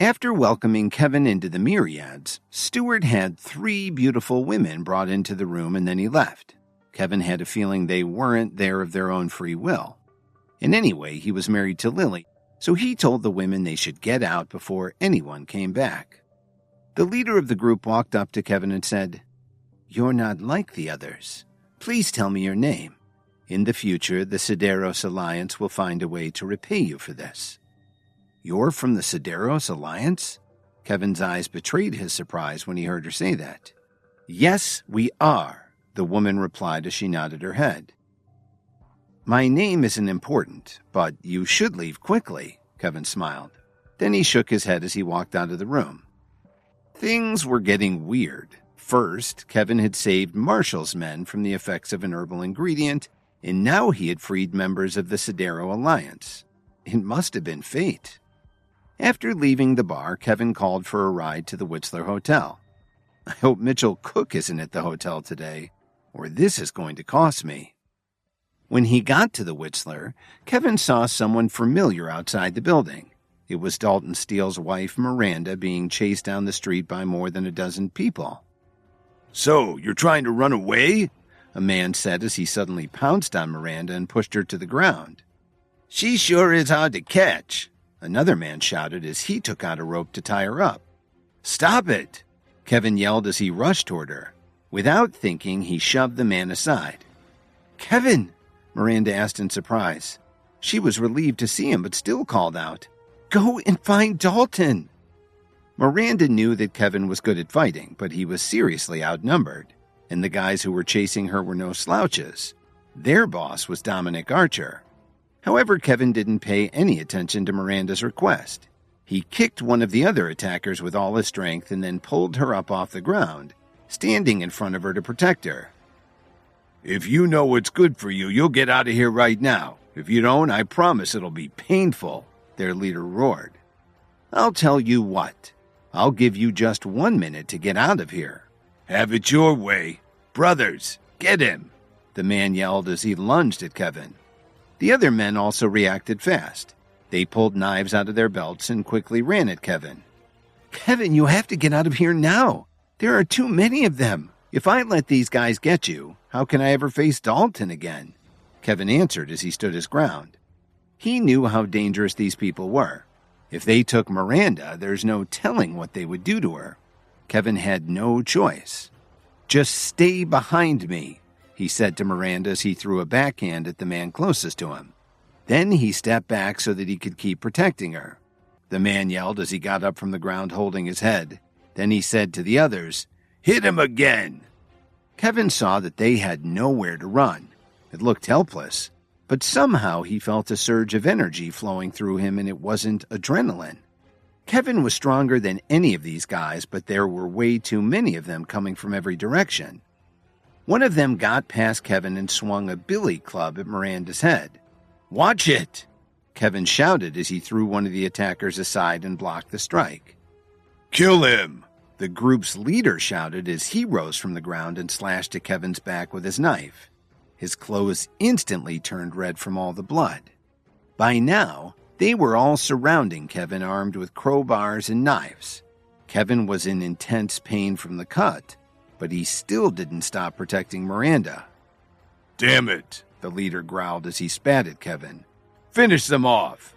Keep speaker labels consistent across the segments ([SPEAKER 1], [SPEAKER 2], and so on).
[SPEAKER 1] After welcoming Kevin into the Myriads, Stewart had 3 beautiful women brought into the room and then he left. Kevin had a feeling they weren't there of their own free will. And anyway, he was married to Lily, so he told the women they should get out before anyone came back. The leader of the group walked up to Kevin and said, "You're not like the others. Please tell me your name. In the future, the Sideros Alliance will find a way to repay you for this." "You're from the Sideros Alliance?" Kevin's eyes betrayed his surprise when he heard her say that. "Yes, we are," the woman replied as she nodded her head. "My name isn't important, but you should leave quickly," Kevin smiled. Then he shook his head as he walked out of the room. Things were getting weird. First, Kevin had saved Marshall's men from the effects of an herbal ingredient, and now he had freed members of the Sidero Alliance. It must have been fate. After leaving the bar, Kevin called for a ride to the Whistler Hotel. "I hope Mitchell Cook isn't at the hotel today, or this is going to cost me." When he got to the Whistler, Kevin saw someone familiar outside the building. It was Dalton Steele's wife, Miranda, being chased down the street by more than a dozen people. "So, you're trying to run away?" a man said as he suddenly pounced on Miranda and pushed her to the ground. "She sure is hard to catch," another man shouted as he took out a rope to tie her up. "Stop it!" Kevin yelled as he rushed toward her. Without thinking, he shoved the man aside. "Kevin!" Miranda asked in surprise. She was relieved to see him, but still called out, "Go and find Dalton!" Miranda knew that Kevin was good at fighting, but he was seriously outnumbered, and the guys who were chasing her were no slouches. Their boss was Dominic Archer. However, Kevin didn't pay any attention to Miranda's request. He kicked one of the other attackers with all his strength and then pulled her up off the ground, standing in front of her to protect her. "If you know what's good for you, you'll get out of here right now. If you don't, I promise it'll be painful," their leader roared. "I'll tell you what. I'll give you just 1 minute to get out of here." "Have it your way. Brothers, get him," the man yelled as he lunged at Kevin. The other men also reacted fast. They pulled knives out of their belts and quickly ran at Kevin. "Kevin, you have to get out of here now. There are too many of them. If I let these guys get you, how can I ever face Dalton again?" Kevin answered as he stood his ground. He knew how dangerous these people were. If they took Miranda, there's no telling what they would do to her. Kevin had no choice. "Just stay behind me," he said to Miranda as he threw a backhand at the man closest to him. Then he stepped back so that he could keep protecting her. The man yelled as he got up from the ground holding his head. Then he said to the others, "Hit him again!" Kevin saw that they had nowhere to run. It looked helpless, but somehow he felt a surge of energy flowing through him, and it wasn't adrenaline. Kevin was stronger than any of these guys, but there were way too many of them coming from every direction. One of them got past Kevin and swung a billy club at Miranda's head. "Watch it!" Kevin shouted as he threw one of the attackers aside and blocked the strike. "Kill him!" the group's leader shouted as he rose from the ground and slashed at Kevin's back with his knife. His clothes instantly turned red from all the blood. By now, they were all surrounding Kevin, armed with crowbars and knives. Kevin was in intense pain from the cut, but he still didn't stop protecting Miranda. "Damn it," the leader growled as he spat at Kevin. "Finish them off."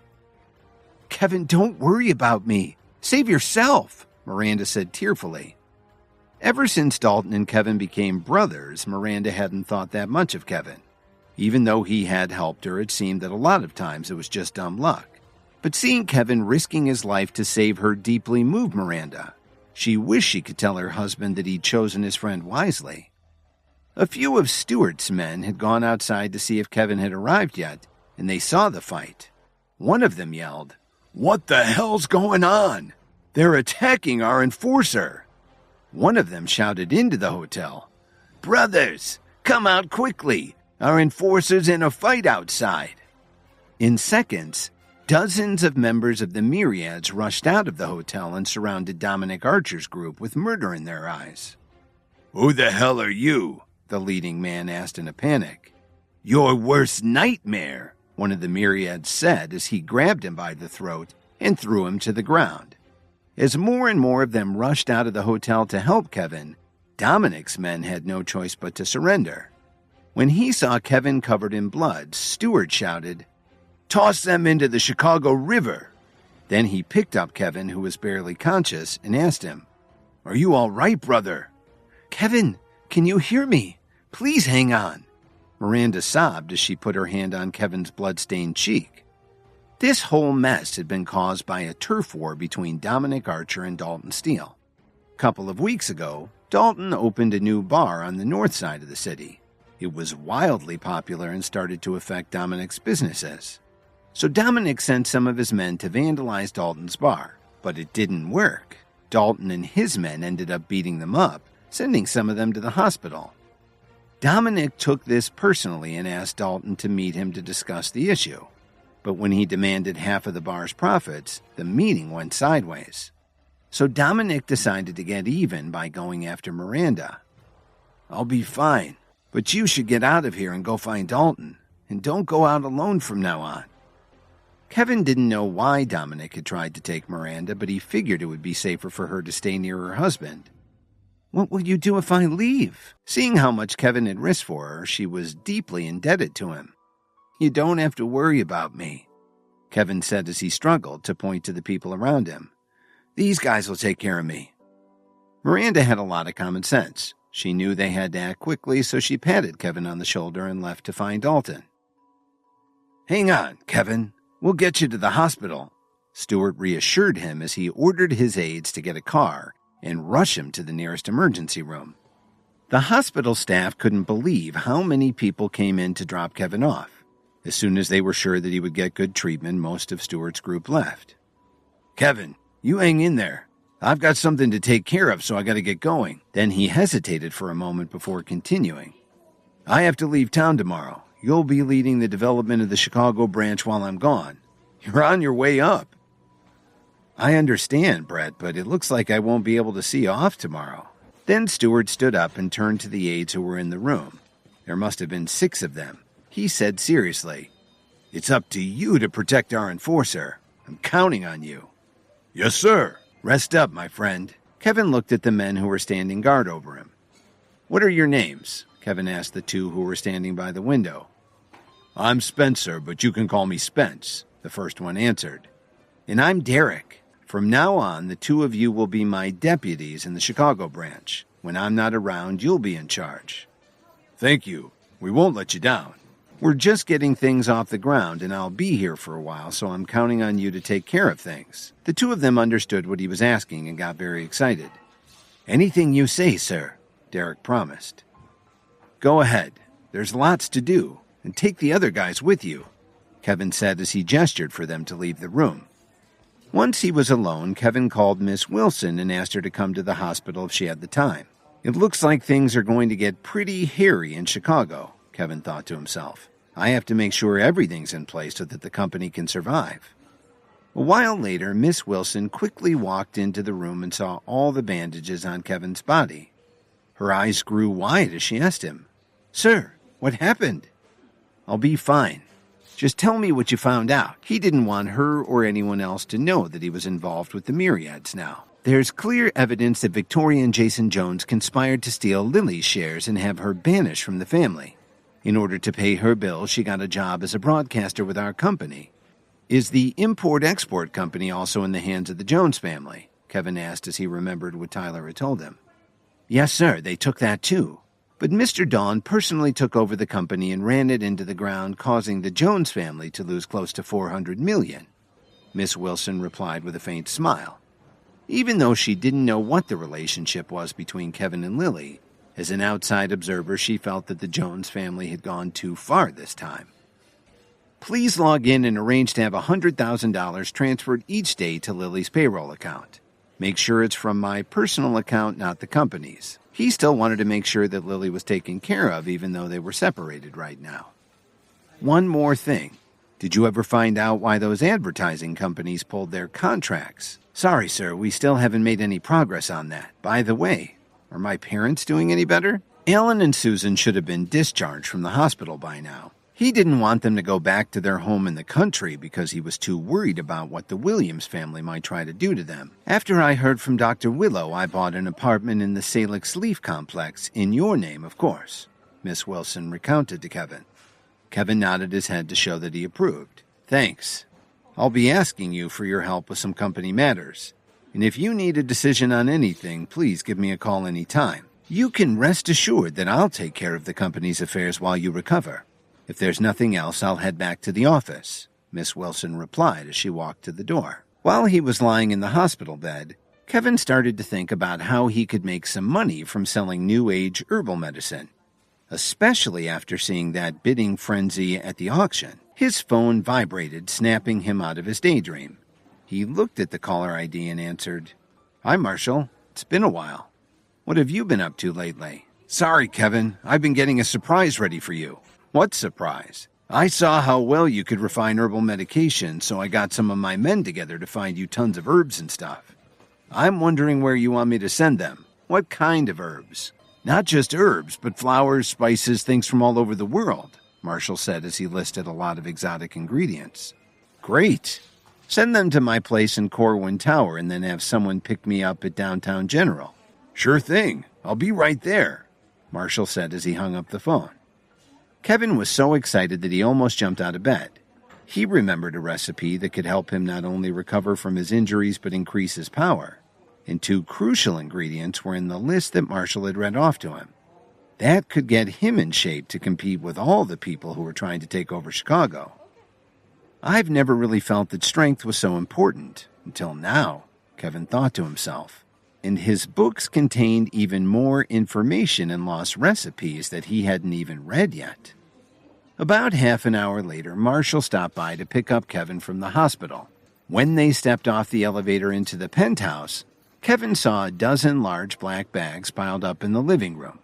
[SPEAKER 1] "Kevin, don't worry about me. Save yourself," Miranda said tearfully. Ever since Dalton and Kevin became brothers, Miranda hadn't thought that much of Kevin. Even though he had helped her, it seemed that a lot of times it was just dumb luck. But seeing Kevin risking his life to save her deeply moved Miranda. She wished she could tell her husband that he'd chosen his friend wisely. A few of Stewart's men had gone outside to see if Kevin had arrived yet, and they saw the fight. One of them yelled, "What the hell's going on? They're attacking our enforcer." One of them shouted into the hotel, "Brothers, come out quickly. Our enforcer's in a fight outside." In seconds, dozens of members of the Myriads rushed out of the hotel and surrounded Dominic Archer's group with murder in their eyes. "Who the hell are you?" the leading man asked in a panic. "Your worst nightmare," one of the Myriads said as he grabbed him by the throat and threw him to the ground. As more and more of them rushed out of the hotel to help Kevin, Dominic's men had no choice but to surrender. When he saw Kevin covered in blood, Stewart shouted, "Toss them into the Chicago River!" Then he picked up Kevin, who was barely conscious, and asked him, "Are you all right, brother?" "Kevin, can you hear me? Please hang on." Miranda sobbed as she put her hand on Kevin's blood-stained cheek. This whole mess had been caused by a turf war between Dominic Archer and Dalton Steele. A couple of weeks ago, Dalton opened a new bar on the north side of the city. It was wildly popular and started to affect Dominic's businesses. So Dominic sent some of his men to vandalize Dalton's bar, but it didn't work. Dalton and his men ended up beating them up, sending some of them to the hospital. Dominic took this personally and asked Dalton to meet him to discuss the issue. But when he demanded half of the bar's profits, the meeting went sideways. So Dominic decided to get even by going after Miranda. "I'll be fine, but you should get out of here and go find Dalton, and don't go out alone from now on." Kevin didn't know why Dominic had tried to take Miranda, but he figured it would be safer for her to stay near her husband. "What will you do if I leave?" Seeing how much Kevin had risked for her, she was deeply indebted to him. "You don't have to worry about me," Kevin said as he struggled to point to the people around him. "These guys will take care of me." Miranda had a lot of common sense. She knew they had to act quickly, so she patted Kevin on the shoulder and left to find Dalton. "Hang on, Kevin. We'll get you to the hospital," Stewart reassured him as he ordered his aides to get a car and rush him to the nearest emergency room. The hospital staff couldn't believe how many people came in to drop Kevin off. As soon as they were sure that he would get good treatment, most of Stewart's group left. "Kevin, you hang in there. I've got something to take care of, so I gotta get going." Then he hesitated for a moment before continuing. "I have to leave town tomorrow. You'll be leading the development of the Chicago branch while I'm gone. You're on your way up." "I understand, Brett, but it looks like I won't be able to see you off tomorrow." Then Stewart stood up and turned to the aides who were in the room. There must have been 6 of them. He said seriously, "It's up to you to protect our enforcer. I'm counting on you." "Yes, sir." "Rest up, my friend." Kevin looked at the men who were standing guard over him. "What are your names?" Kevin asked the 2 who were standing by the window. "I'm Spencer, but you can call me Spence," the first one answered. "And I'm Derek. From now on, the 2 of you will be my deputies in the Chicago branch. When I'm not around, you'll be in charge." "Thank you. We won't let you down." "We're just getting things off the ground, and I'll be here for a while, so I'm counting on you to take care of things." The 2 of them understood what he was asking and got very excited. "Anything you say, sir," Derek promised. "Go ahead. There's lots to do, and take the other guys with you," Kevin said as he gestured for them to leave the room. Once he was alone, Kevin called Miss Wilson and asked her to come to the hospital if she had the time. "It looks like things are going to get pretty hairy in Chicago," Kevin thought to himself. "I have to make sure everything's in place so that the company can survive." A while later, Miss Wilson quickly walked into the room and saw all the bandages on Kevin's body. Her eyes grew wide as she asked him, "Sir, what happened?" "I'll be fine. Just tell me what you found out." He didn't want her or anyone else to know that he was involved with the Myriads now. "There's clear evidence that Victoria and Jason Jones conspired to steal Lily's shares and have her banished from the family. In order to pay her bills, she got a job as a broadcaster with our company." "Is the import-export company also in the hands of the Jones family?" Kevin asked as he remembered what Tyler had told him. "Yes, sir, they took that too. But Mr. Dawn personally took over the company and ran it into the ground, causing the Jones family to lose close to $400 million. Miss Wilson replied with a faint smile. Even though she didn't know what the relationship was between Kevin and Lily, as an outside observer, she felt that the Jones family had gone too far this time. "Please log in and arrange to have $100,000 transferred each day to Lily's payroll account. Make sure it's from my personal account, not the company's." He still wanted to make sure that Lily was taken care of, even though they were separated right now. "One more thing. Did you ever find out why those advertising companies pulled their contracts?" "Sorry, sir, we still haven't made any progress on that. By the way, are my parents doing any better?" Alan and Susan should have been discharged from the hospital by now. He didn't want them to go back to their home in the country because he was too worried about what the Williams family might try to do to them. After I heard from Dr. Willow, I bought an apartment in the Salix Leaf Complex, in your name, of course, Miss Wilson recounted to Kevin. Kevin nodded his head to show that he approved. Thanks. I'll be asking you for your help with some company matters. And if you need a decision on anything, please give me a call anytime. You can rest assured that I'll take care of the company's affairs while you recover. If there's nothing else, I'll head back to the office, Miss Wilson replied as she walked to the door. While he was lying in the hospital bed, Kevin started to think about how he could make some money from selling New Age herbal medicine, especially after seeing that bidding frenzy at the auction. His phone vibrated, snapping him out of his daydream. He looked at the caller ID and answered, Hi, Marshall. It's been a while. What have you been up to lately? Sorry, Kevin. I've been getting a surprise ready for you. What surprise? I saw how well you could refine herbal medication, so I got some of my men together to find you tons of herbs and stuff. I'm wondering where you want me to send them. What kind of herbs? Not just herbs, but flowers, spices, things from all over the world, Marshall said as he listed a lot of exotic ingredients. Great. Send them to my place in Corwin Tower and then have someone pick me up at Downtown General. Sure thing. I'll be right there, Marshall said as he hung up the phone. Kevin was so excited that he almost jumped out of bed. He remembered a recipe that could help him not only recover from his injuries but increase his power. And two crucial ingredients were in the list that Marshall had read off to him. That could get him in shape to compete with all the people who were trying to take over Chicago. I've never really felt that strength was so important, until now, Kevin thought to himself. And his books contained even more information and lost recipes that he hadn't even read yet. About half an hour later, Marshall stopped by to pick up Kevin from the hospital. When they stepped off the elevator into the penthouse, Kevin saw a dozen large black bags piled up in the living room.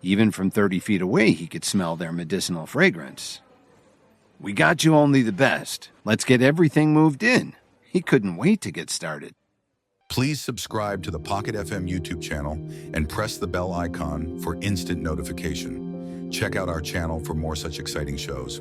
[SPEAKER 1] Even from 30 feet away, he could smell their medicinal fragrance. We got you only the best. Let's get everything moved in. He couldn't wait to get started.
[SPEAKER 2] Please subscribe to the Pocket FM YouTube channel and press the bell icon for instant notification. Check out our channel for more such exciting shows.